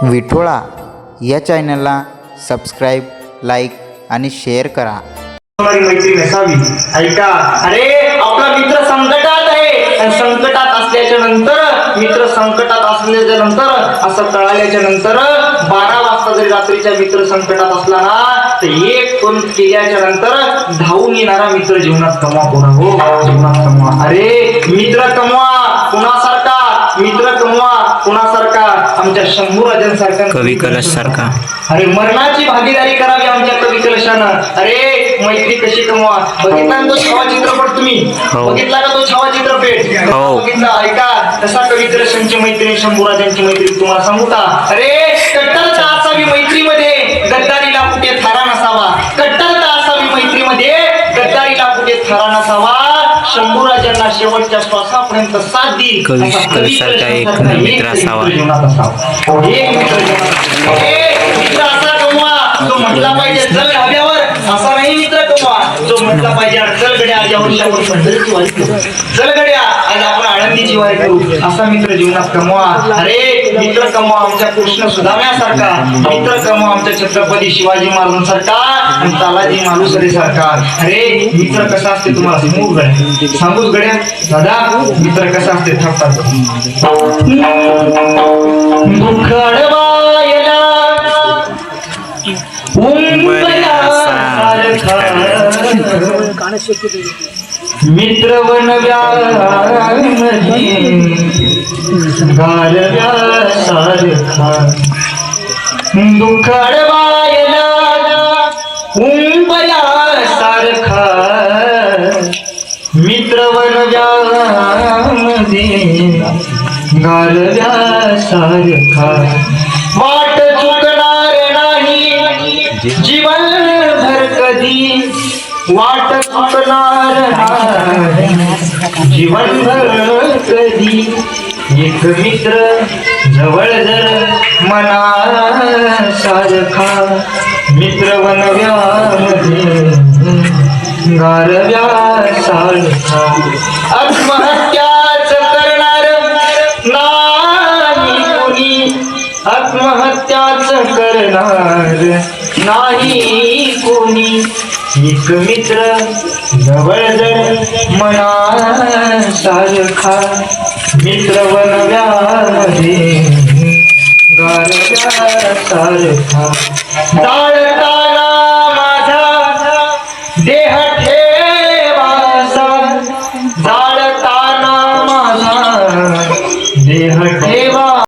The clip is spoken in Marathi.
विठोळा या चॅनलला सबस्क्राईब, लाईक आणि शेअर करा. मैत्री नसावी. ऐका, अरे आपला मित्र संकटात आहे आणि संकटात असल्याच्या नंतर मित्र संकटात असल्याच्या नंतर असं कळाल्याच्या नंतर 12 वाजता जरी रात्रीच्या मित्र संकटात असला ना तर एक फोन केल्याच्या नंतर धावून येणारा मित्र जीवनात कमवा. कोणा हो जीवनात कमवा. अरे मित्र कमवा कुणासारखा, मित्र कमवा कुणासारखा, आमच्या शंभू राजांसारखा, कवी कलश सारखा. अरे मरणाची भागीदारी करावी आमच्या कवी कलशानं. अरे मैत्री कशी कमवा. बघितला तो छावा चित्रपट तुम्ही? बघितला का तो छावा चित्रपट? बघितला. ऐका, तसा कवी कलशांची मैत्री, शंभूराजांची मैत्री तुम्हाला सांगू का? अरे कट्टरता असावी मैत्रीमध्ये, गद्दारीला कुठे थारा नसावा. कट्टरता असावी मैत्रीमध्ये, गद्दारीला कुठे थारा नसावा. शंभूराजांना शेवटच्या श्वासापर्यंत साथ देईल कवी कलशासारखा एक मित्र असावा. एक मित्र असा कमवा जो म्हटला पाहिजे चल ढाब्यावर, असा नाही मित्र कमवा जो म्हटला पाहिजे चल गड्या आज आपण पंढरीची वारी करू, चल गड्या आज आपण आळंदीची वारी करू, असा मित्र जीवनात कमवा. अरे मित्र कमवा आमच्या कृष्ण सुदाम्यासारखा, मित्र कमवा आमच्या छत्रपती शिवाजी महाराजांसारखा आणि तालाजी मालुसरे सारखा. अरे मित्र कसा असते तुम्हाला सांगू गड्या, सांगूच गड्या दादा मित्र कसा असते. थांबतात दुःख अडवायला मित्र बनव्यामध्ये गारव्यासारखा, दुःख अडवायला उंबऱ्यासारखा, मित्र बनव्यामध्ये गारव्यासारखा. वाट चुकणार नाही जीवनभर कधी, वाट चुकणार नाही जीवनभर कधी. एक मित्र जवळ जर मनासारखा, मित्र बनव्यामध्ये गारव्यासारखा. आत्महत्याच करणार नाही कोणी, आत्महत्याच करणार नाही कोणी. एक मित्र जवळ जर मनासारखा, मित्र बनव्यामध्ये गारव्यासारखा. जाळता